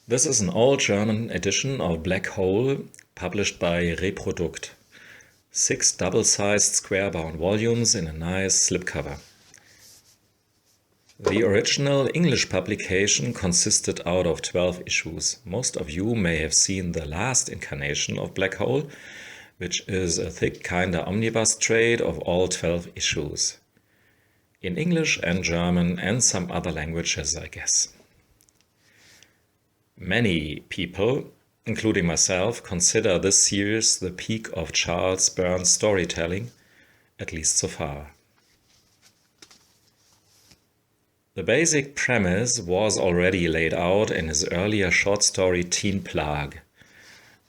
This is an old German edition of Black Hole, published by Reprodukt. 6 double-sized square-bound volumes in a nice slipcover. The original English publication consisted out of 12 issues. Most of you may have seen the last incarnation of Black Hole, which is a thick kinda omnibus trade of all 12 issues. In English and German and some other languages, I guess. Many people, including myself, consider this series the peak of Charles Burns' storytelling, at least so far. The basic premise was already laid out in his earlier short story Teen Plague.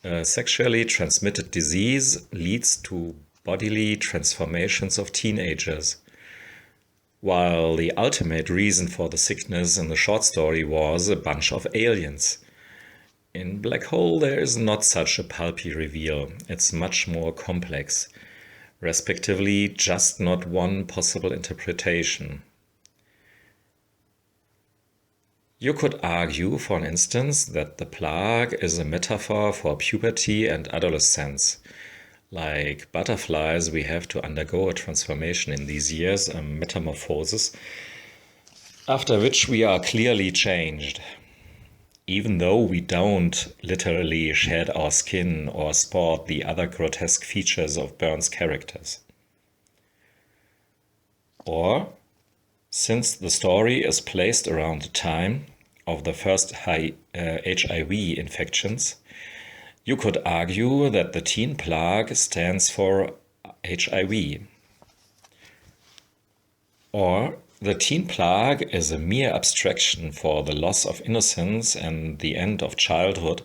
A sexually transmitted disease leads to bodily transformations of teenagers, while the ultimate reason for the sickness in the short story was a bunch of aliens. In Black Hole there is not such a pulpy reveal, it's much more complex, respectively just not one possible interpretation. You could argue, for instance, that the plague is a metaphor for puberty and adolescence. Like butterflies, we have to undergo a transformation in these years, a metamorphosis, after which we are clearly changed, even though we don't literally shed our skin or sport the other grotesque features of Burns' characters. Or, since the story is placed around the time of the first HIV infections, you could argue that the teen plague stands for HIV. Or the teen plague is a mere abstraction for the loss of innocence and the end of childhood,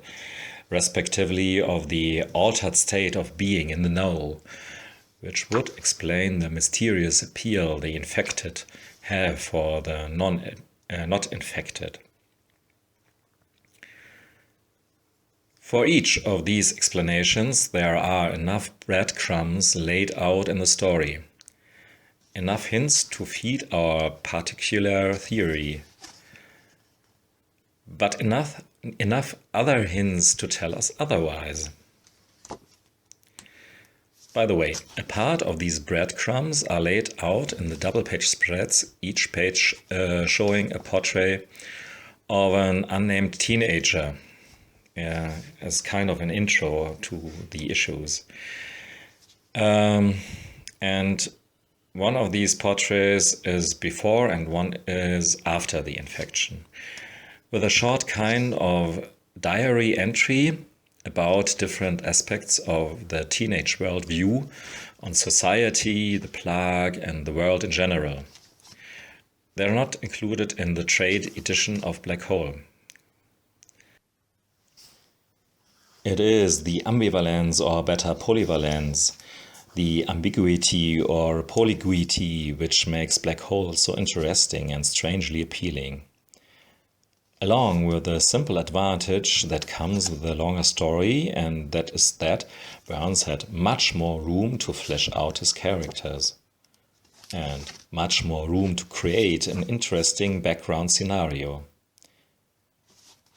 respectively of the altered state of being in the know, which would explain the mysterious appeal the infected have for the not infected. For each of these explanations there are enough breadcrumbs laid out in the story, enough hints to feed our particular theory, but enough other hints to tell us otherwise. By the way, a part of these breadcrumbs are laid out in the double-page spreads, each page showing a portrait of an unnamed teenager, as kind of an intro to the issues. And one of these portraits is before and one is after the infection, with a short kind of diary entry about different aspects of the teenage worldview on society, the plague, and the world in general. They're not included in the trade edition of Black Hole. It is the ambivalence, or better polyvalence, the ambiguity or polyguity, which makes Black Hole so interesting and strangely appealing. Along with the simple advantage that comes with a longer story, and that is that Burns had much more room to flesh out his characters, and much more room to create an interesting background scenario.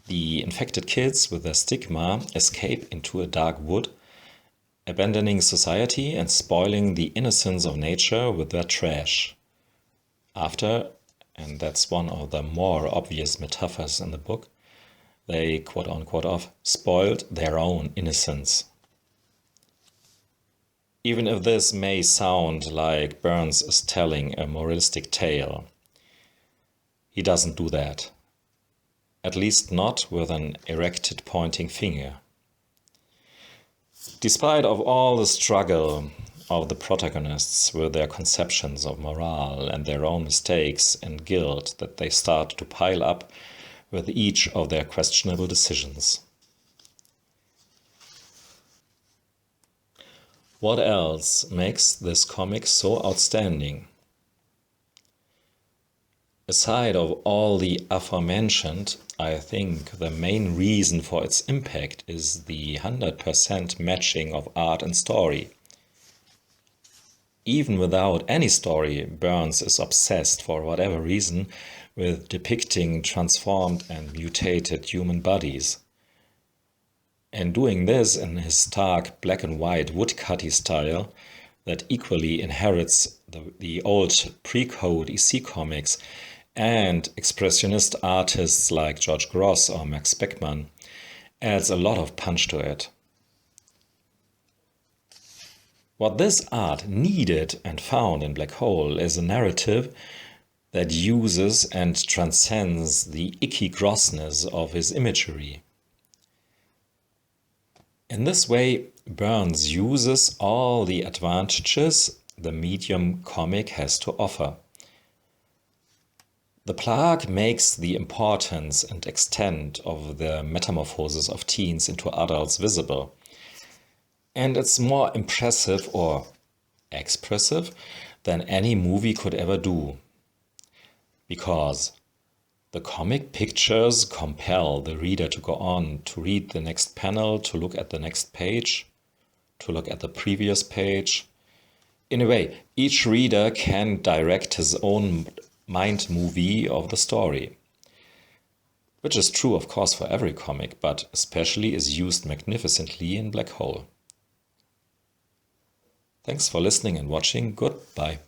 The infected kids with their stigma escape into a dark wood, abandoning society and spoiling the innocence of nature with their trash. After, and that's one of the more obvious metaphors in the book, they quote-unquote spoiled their own innocence. Even if this may sound like Burns is telling a moralistic tale, he doesn't do that. At least not with an erected pointing finger. Despite of all the struggle of the protagonists with their conceptions of morale and their own mistakes and guilt that they start to pile up with each of their questionable decisions. What else makes this comic so outstanding? Aside of all the aforementioned, I think the main reason for its impact is the 100% matching of art and story. Even without any story, Burns is obsessed, for whatever reason, with depicting transformed and mutated human bodies. And doing this in his stark black and white woodcutty style that equally inherits the old pre-code EC comics and expressionist artists like George Gross or Max Beckmann, adds a lot of punch to it. What this art needed and found in Black Hole is a narrative that uses and transcends the icky grossness of his imagery. In this way, Burns uses all the advantages the medium comic has to offer. The plague makes the importance and extent of the metamorphosis of teens into adults visible. And it's more impressive or expressive than any movie could ever do. Because the comic pictures compel the reader to go on, to read the next panel, to look at the next page, to look at the previous page. In a way, each reader can direct his own mind movie of the story. Which is true, of course, for every comic, but especially is used magnificently in Black Hole. Thanks for listening and watching. Goodbye.